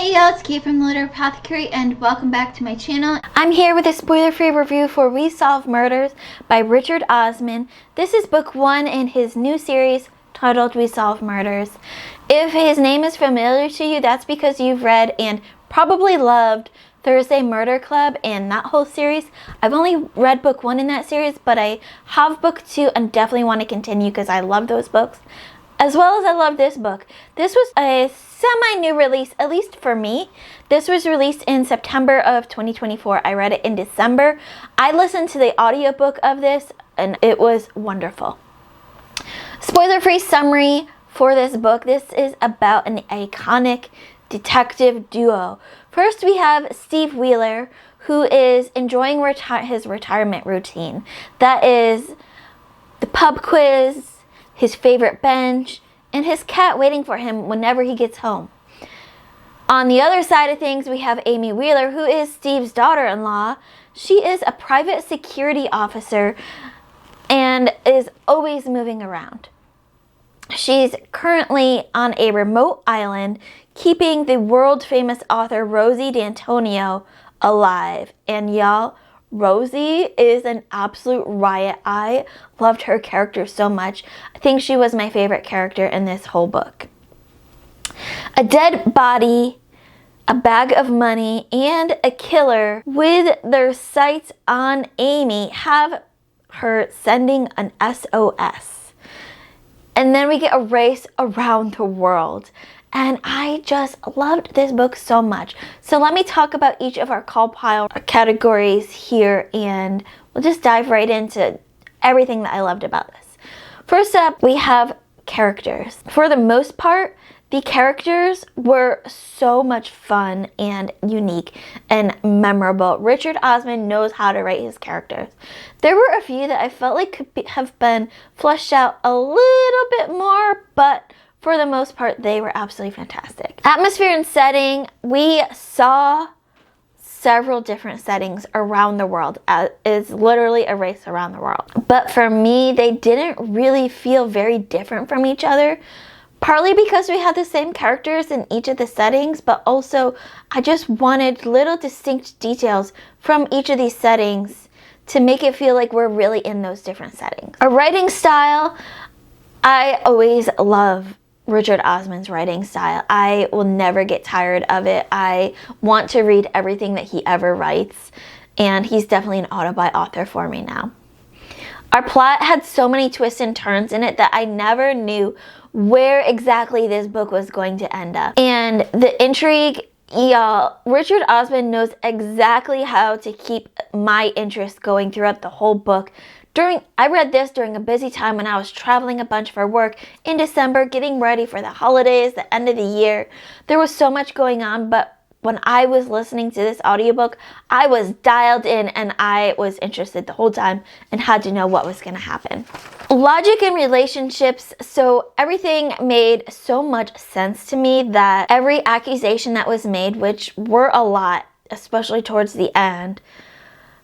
Hey y'all, it's Kate from the Apothecary and welcome back to my channel. I'm here with a spoiler-free review for We Solve Murders by Richard Osman. This is book 1 in his new series titled We Solve Murders. If his name is familiar to you, that's because you've read and probably loved Thursday Murder Club and that whole series. I've only read book 1 in that series, but I have book 2 and definitely want to continue because I love those books. As well as I love this book. This was a semi-new release, at least for me. This was released in September of 2024. I read it in December. I listened to the audiobook of this and it was wonderful. Spoiler-free summary for this book. This is about an iconic detective duo. First we have Steve Wheeler, who is enjoying his retirement routine. That is the pub quiz, his favorite bench, and his cat waiting for him whenever he gets home. On the other side of things, we have Amy Wheeler, who is Steve's daughter-in-law. She is a private security officer and is always moving around. She's currently on a remote island, keeping the world-famous author Rosie D'Antonio alive. And y'all, Rosie is an absolute riot. I loved her character so much. I think she was my favorite character in this whole book. A dead body, a bag of money, and a killer with their sights on Amy have her sending an SOS. And then we get a race around the world. And I just loved this book so much. So let me talk about each of our call pile categories here and we'll just dive right into everything that I loved about this. First up, we have characters. For the most part, the characters were so much fun and unique and memorable. Richard Osman knows how to write his characters. There were a few that I felt like could have been fleshed out a little bit more, but for the most part, they were absolutely fantastic. Atmosphere and setting, we saw several different settings around the world. It's literally a race around the world. But for me, they didn't really feel very different from each other. Partly because we had the same characters in each of the settings, but also I just wanted little distinct details from each of these settings to make it feel like we're really in those different settings. A writing style, I always love Richard Osman's writing style. I will never get tired of it. I want to read everything that he ever writes, and he's definitely an auto-buy author for me now. Our plot had so many twists and turns in it that I never knew where exactly this book was going to end up. And the intrigue, y'all, Richard Osman knows exactly how to keep my interest going throughout the whole book. I read this during a busy time when I was traveling a bunch for work in December, getting ready for the holidays, the end of the year. There was so much going on, but when I was listening to this audiobook, I was dialed in and I was interested the whole time and had to know what was going to happen. Logic and relationships, so everything made so much sense to me that every accusation that was made, which were a lot, especially towards the end,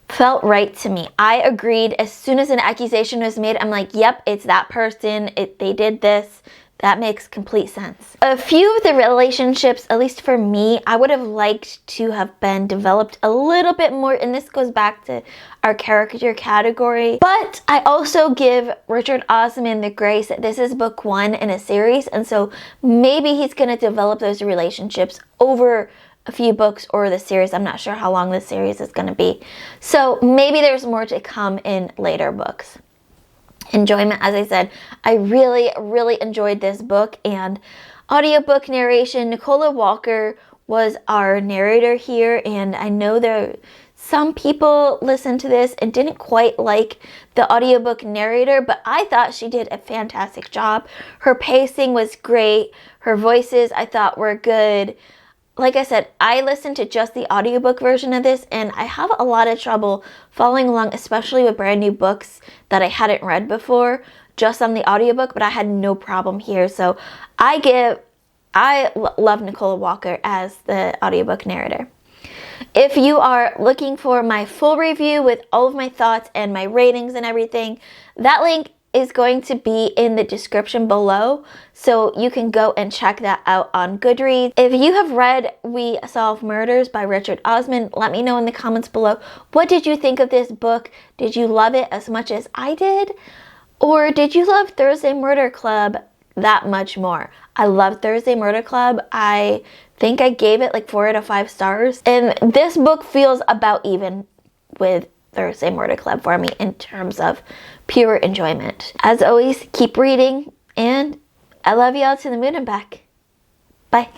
felt right to me. I agreed as soon as an accusation was made. I'm like, yep, it's that person. They did this. That makes complete sense. A few of the relationships, at least for me, I would have liked to have been developed a little bit more, and this goes back to our character category. But I also give Richard Osman the grace that this is book 1 in a series, and so maybe he's going to develop those relationships over a few books or the series. I'm not sure how long the series is going to be. So maybe there's more to come in later books. Enjoyment, as I said, I really, really enjoyed this book. And audiobook narration, Nicola Walker was our narrator here. And I know some people listened to this and didn't quite like the audiobook narrator, but I thought she did a fantastic job. Her pacing was great. Her voices I thought were good. Like I said, I listened to just the audiobook version of this and I have a lot of trouble following along, especially with brand new books that I hadn't read before, just on the audiobook, but I had no problem here. So I love Nicola Walker as the audiobook narrator. If you are looking for my full review with all of my thoughts and my ratings and everything, that link is going to be in the description below, so you can go and check that out on Goodreads. If you have read We Solve Murders by Richard Osman, let me know in the comments below. What did you think of this book? Did you love it as much as I did? Or did you love Thursday Murder Club that much more? I love Thursday Murder Club. I think I gave it like 4 out of 5 stars. And this book feels about even with Thursday Murder Club for me in terms of pure enjoyment. As always, keep reading, and I love you all to the moon and back. Bye.